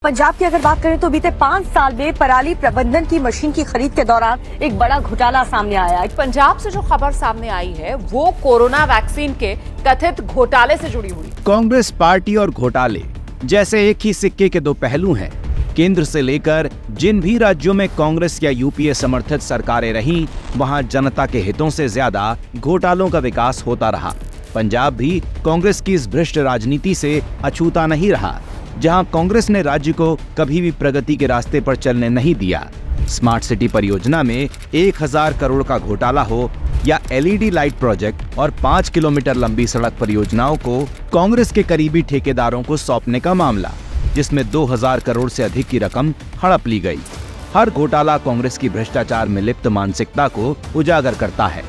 पंजाब की अगर बात करें तो बीते 5 साल में पराली प्रबंधन की मशीन की खरीद के दौरान एक बड़ा घोटाला सामने आया है। पंजाब से जो खबर सामने आई है वो कोरोना वैक्सीन के कथित घोटाले से जुड़ी हुई। कांग्रेस पार्टी और घोटाले जैसे एक ही सिक्के के दो पहलू हैं। केंद्र से लेकर जिन भी राज्यों में कांग्रेस या यूपीए समर्थित सरकारें रहीं, वहां जनता के हितों से ज्यादा घोटालों का विकास होता रहा। पंजाब भी कांग्रेस की इस भ्रष्ट राजनीति से अछूता नहीं रहा, जहां कांग्रेस ने राज्य को कभी भी प्रगति के रास्ते पर चलने नहीं दिया। स्मार्ट सिटी परियोजना में 1000 करोड़ का घोटाला हो या एलईडी लाइट प्रोजेक्ट और 5 किलोमीटर लंबी सड़क परियोजनाओं को कांग्रेस के करीबी ठेकेदारों को सौंपने का मामला, जिसमें 2000 करोड़ से अधिक की रकम हड़प ली गई। हर घोटाला कांग्रेस की भ्रष्टाचार में लिप्त मानसिकता को उजागर करता है।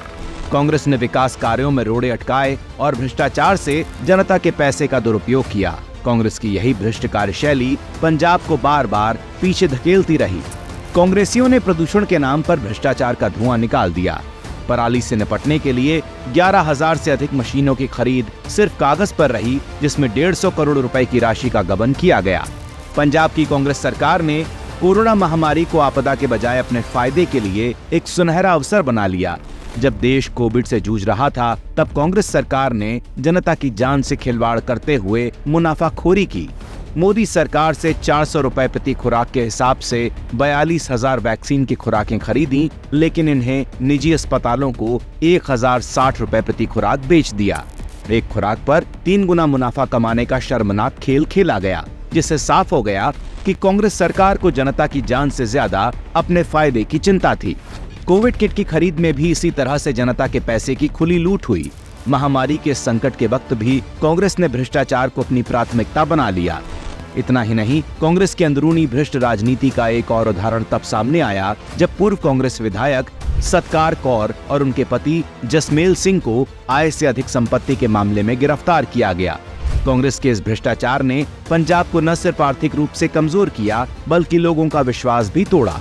कांग्रेस ने विकास कार्यों में रोड़े अटकाए और भ्रष्टाचार से जनता के पैसे का दुरुपयोग किया। कांग्रेस की यही भ्रष्ट कार्यशैली पंजाब को बार बार पीछे धकेलती रही। कांग्रेसियों ने प्रदूषण के नाम पर भ्रष्टाचार का धुआं निकाल दिया। पराली से निपटने के लिए 11,000 से अधिक मशीनों की खरीद सिर्फ कागज पर रही, जिसमें 150 करोड़ रुपए की राशि का गबन किया गया। पंजाब की कांग्रेस सरकार ने कोरोना महामारी को आपदा के बजाय अपने फायदे के लिए एक सुनहरा अवसर बना लिया। जब देश कोविड से जूझ रहा था, तब कांग्रेस सरकार ने जनता की जान से खिलवाड़ करते हुए मुनाफाखोरी की। मोदी सरकार से 400 रुपए प्रति खुराक के हिसाब से 42,000 वैक्सीन की खुराकें खरीदी, लेकिन इन्हें निजी अस्पतालों को 1,060 रुपए प्रति खुराक बेच दिया। एक खुराक पर 3 गुना मुनाफा कमाने का शर्मनाक खेल खेला गया, जिससे साफ हो गया कि कांग्रेस सरकार को जनता की जान से ज्यादा अपने फायदे की चिंता थी। कोविड किट की खरीद में भी इसी तरह से जनता के पैसे की खुली लूट हुई। महामारी के संकट के वक्त भी कांग्रेस ने भ्रष्टाचार को अपनी प्राथमिकता बना लिया। इतना ही नहीं, कांग्रेस की अंदरूनी भ्रष्ट राजनीति का एक और उदाहरण तब सामने आया जब पूर्व कांग्रेस विधायक सत्कार कौर और उनके पति जसमेल सिंह को आय से अधिक संपत्ति के मामले में गिरफ्तार किया गया। कांग्रेस के इस भ्रष्टाचार ने पंजाब को न सिर्फ आर्थिक रूप से कमजोर किया, बल्कि लोगों का विश्वास भी तोड़ा।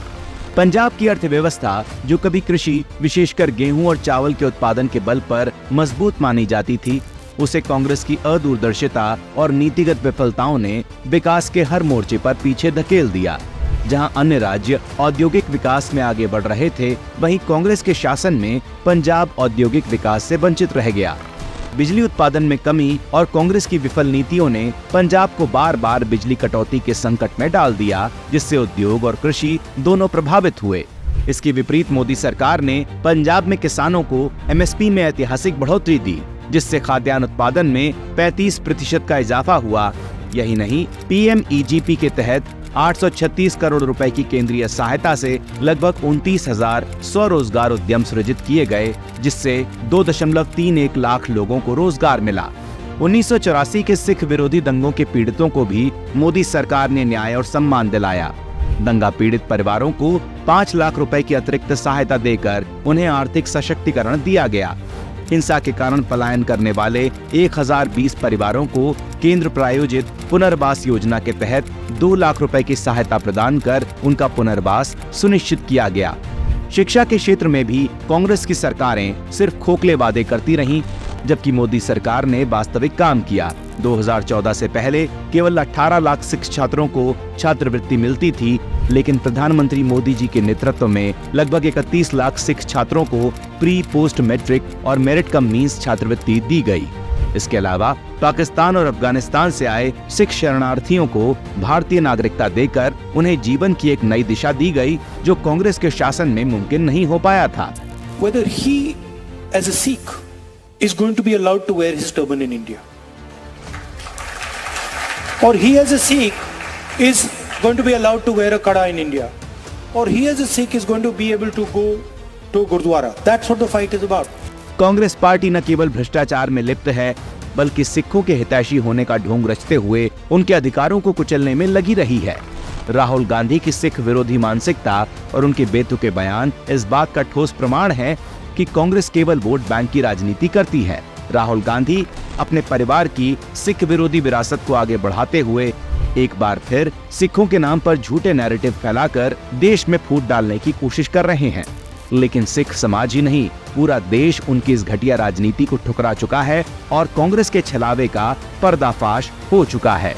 पंजाब की अर्थव्यवस्था, जो कभी कृषि, विशेषकर गेहूं और चावल के उत्पादन के बल पर मजबूत मानी जाती थी, उसे कांग्रेस की अदूरदर्शिता और नीतिगत विफलताओं ने विकास के हर मोर्चे पर पीछे धकेल दिया। जहां अन्य राज्य औद्योगिक विकास में आगे बढ़ रहे थे, वहीं कांग्रेस के शासन में पंजाब औद्योगिक विकास से वंचित रह गया। बिजली उत्पादन में कमी और कांग्रेस की विफल नीतियों ने पंजाब को बार बार बिजली कटौती के संकट में डाल दिया, जिससे उद्योग और कृषि दोनों प्रभावित हुए। इसके विपरीत मोदी सरकार ने पंजाब में किसानों को एमएसपी में ऐतिहासिक बढ़ोतरी दी, जिससे खाद्यान्न उत्पादन में 35% का इजाफा हुआ। यही नहीं, पीएमईजीपी के तहत 836 करोड़ रुपए की केंद्रीय सहायता से लगभग 29,000 स्वरोजगार उद्यम सृजित किए गए, जिससे 2.31 लाख लोगों को रोजगार मिला। 1984 के सिख विरोधी दंगों के पीड़ितों को भी मोदी सरकार ने न्याय और सम्मान दिलाया। दंगा पीड़ित परिवारों को 5 लाख रुपए की अतिरिक्त सहायता देकर उन्हें आर्थिक सशक्तिकरण दिया गया। हिंसा के कारण पलायन करने वाले 1020 परिवारों को केंद्र प्रायोजित पुनर्वास योजना के तहत 2 लाख रुपए की सहायता प्रदान कर उनका पुनर्वास सुनिश्चित किया गया। शिक्षा के क्षेत्र में भी कांग्रेस की सरकारें सिर्फ खोखले वादे करती रहीं, जबकि मोदी सरकार ने वास्तविक काम किया। 2014 से पहले केवल 18 लाख सिख छात्रों को छात्रवृत्ति मिलती थी, लेकिन प्रधानमंत्री मोदी जी के नेतृत्व में लगभग 31 लाख सिख छात्रों को प्री पोस्ट मैट्रिक और मेरिट कम मींस छात्रवृत्ति दी गई। इसके अलावा पाकिस्तान और अफगानिस्तान से आए सिख शरणार्थियों को भारतीय नागरिकता देकर उन्हें जीवन की एक नई दिशा दी गई, जो कांग्रेस के शासन में मुमकिन नहीं हो पाया था। Whether he as a Sikh is going to be allowed to wear his turban in India, or he as a Sikh is going to be allowed to wear a kada in India, or he as a Sikh is going to be able to go to Gurdwara. That's what the fight is about. Congress party न केवल भ्रष्टाचार में लिप्त है, बल्कि सिखों के हितैषी होने का ढोंग रचते हुए उनके अधिकारों को कुचलने में लगी रही है। राहुल गांधी की सिख विरोधी मानसिकता और उनके बेतुके बयान इस बात का ठोस प्रमाण है कि कांग्रेस केवल वोट बैंक की राजनीति करती है। राहुल गांधी अपने परिवार की सिख विरोधी विरासत को आगे बढ़ाते हुए एक बार फिर सिखों के नाम पर झूठे नैरेटिव फैलाकर देश में फूट डालने की कोशिश कर रहे हैं। लेकिन सिख समाज ही नहीं, पूरा देश उनकी इस घटिया राजनीति को ठुकरा चुका है और कांग्रेस के छलावे का पर्दाफाश हो चुका है।